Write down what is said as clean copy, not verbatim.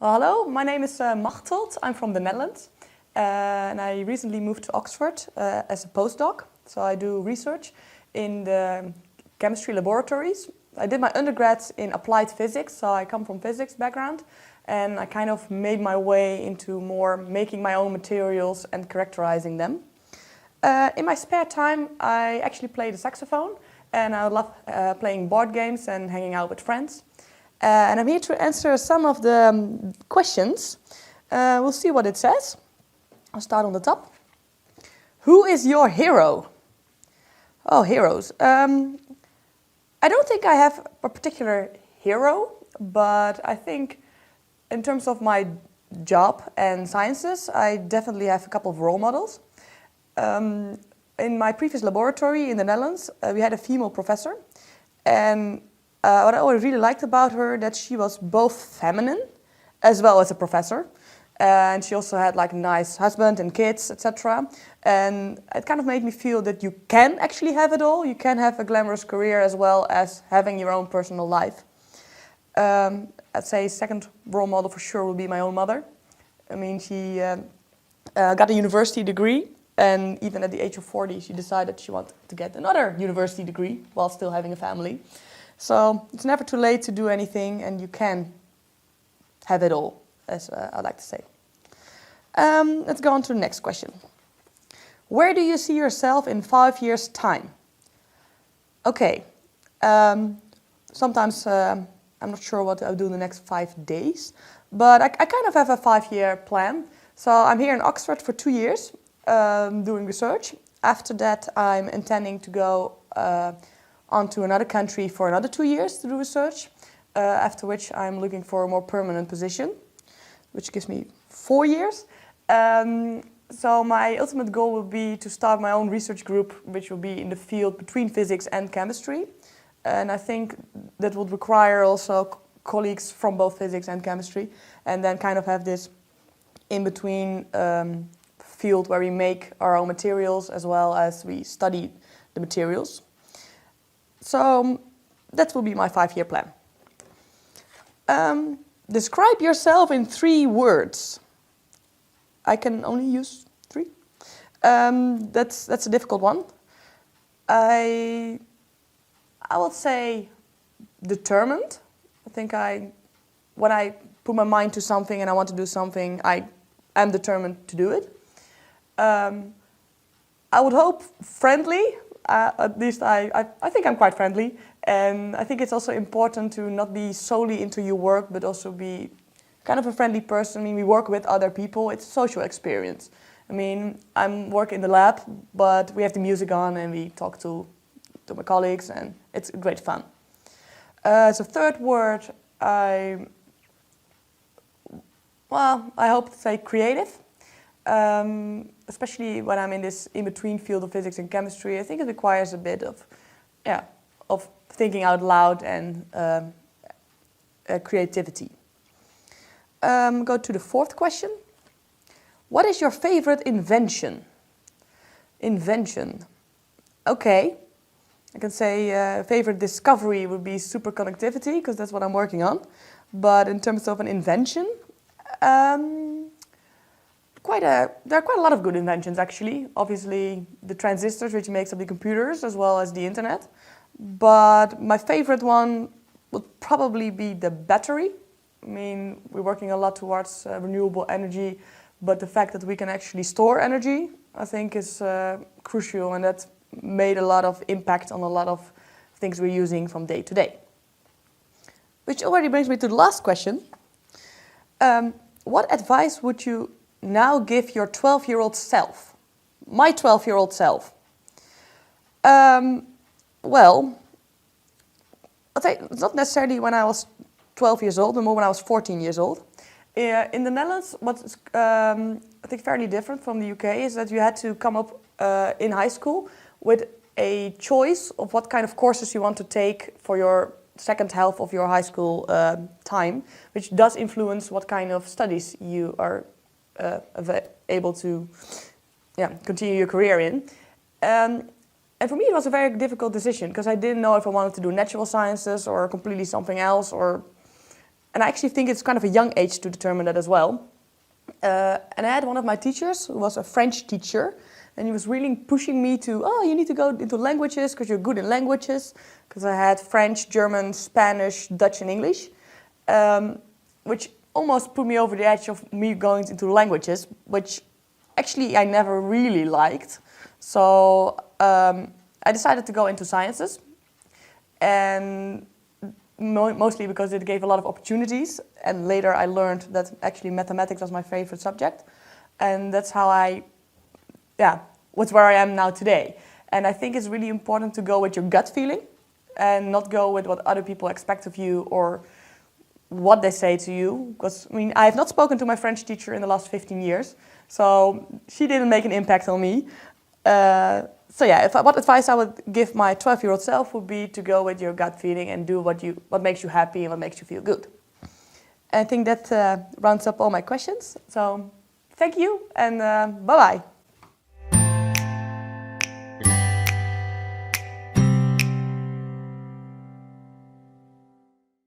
Hello, my name is Machteld. I'm from the Netherlands. And I recently moved to Oxford as a postdoc. So I do research in the chemistry laboratories. I did my undergrad in applied physics, so I come from physics background. And I kind of made my way into more making my own materials and characterizing them. In my spare time, I actually play the saxophone. And I love playing board games and hanging out with friends. And I'm here to answer some of the questions. We'll see what it says. I'll start on the top. Who is your hero? Oh, heroes. I don't think I have a particular hero, but I think in terms of my job and sciences, I definitely have a couple of role models. In my previous laboratory in the Netherlands, we had a female professor. And what I always really liked about her, that she was both feminine as well as a professor. And she also had like a nice husband and kids, etc. And it kind of made me feel that you can actually have it all. You can have a glamorous career as well as having your own personal life. I'd say second role model for sure would be my own mother. I mean, she got a university degree. And even at the age of 40, she decided she wanted to get another university degree while still having a family. So it's never too late to do anything, and you can have it all, as I like to say. Let's go on to the next question. Where do you see yourself in 5 years' time? Okay. Sometimes I'm not sure what I'll do in the next 5 days, but I kind of have a 5-year plan. So I'm here in Oxford for 2 years doing research. After that, I'm intending to go on to another country for another 2 years to do research, after which I'm looking for a more permanent position, which gives me 4 years. So my ultimate goal will be to start my own research group, which will be in the field between physics and chemistry. And I think that would require also colleagues from both physics and chemistry, and then kind of have this in-between field where we make our own materials as well as we study the materials. So that will be my 5-year plan. Describe yourself in 3 words. I can only use 3. That's a difficult one. I would say determined. I think when I put my mind to something and I want to do something, I am determined to do it. I would hope friendly. At least I think I'm quite friendly, and I think it's also important to not be solely into your work, but also be kind of a friendly person. I mean, we work with other people. It's a social experience. I mean, I'm working in the lab, but we have the music on and we talk to my colleagues, and it's great fun. As a third word, I hope to say creative. Especially when I'm in this in-between field of physics and chemistry, I think it requires a bit of thinking out loud and creativity. Go to the 4th question. What is your favorite invention? Invention. Okay. I can say favorite discovery would be superconductivity, because that's what I'm working on. But in terms of an invention, there are quite a lot of good inventions, actually. Obviously, the transistors, which makes up the computers, as well as the internet. But my favorite one would probably be the battery. I mean, we're working a lot towards renewable energy, but the fact that we can actually store energy, I think, is crucial, and that's made a lot of impact on a lot of things we're using from day to day. Which already brings me to the last question. What advice would you now give your 12-year-old self? My 12-year-old self. Well, I'll say it's not necessarily when I was 12 years old, but more when I was 14 years old. In the Netherlands, what's I think fairly different from the UK is that you had to come up in high school with a choice of what kind of courses you want to take for your second half of your high school time, which does influence what kind of studies you are able to continue your career in. And for me, it was a very difficult decision because I didn't know if I wanted to do natural sciences or completely something else. And I actually think it's kind of a young age to determine that as well. And I had one of my teachers who was a French teacher, and he was really pushing me to, oh, you need to go into languages because you're good in languages. Because I had French, German, Spanish, Dutch, and English, which almost put me over the edge of me going into languages, which actually I never really liked. So I decided to go into sciences, and mostly because it gave a lot of opportunities. And later I learned that actually mathematics was my favorite subject, and that's how what's where I am now today. And I think it's really important to go with your gut feeling and not go with what other people expect of you or what they say to you. Because, I mean, I have not spoken to my French teacher in the last 15 years, so she didn't make an impact on me. So yeah, what advice I would give my 12-year-old self would be to go with your gut feeling and do what makes you happy and what makes you feel good. And I think that rounds up all my questions. So thank you, and bye-bye.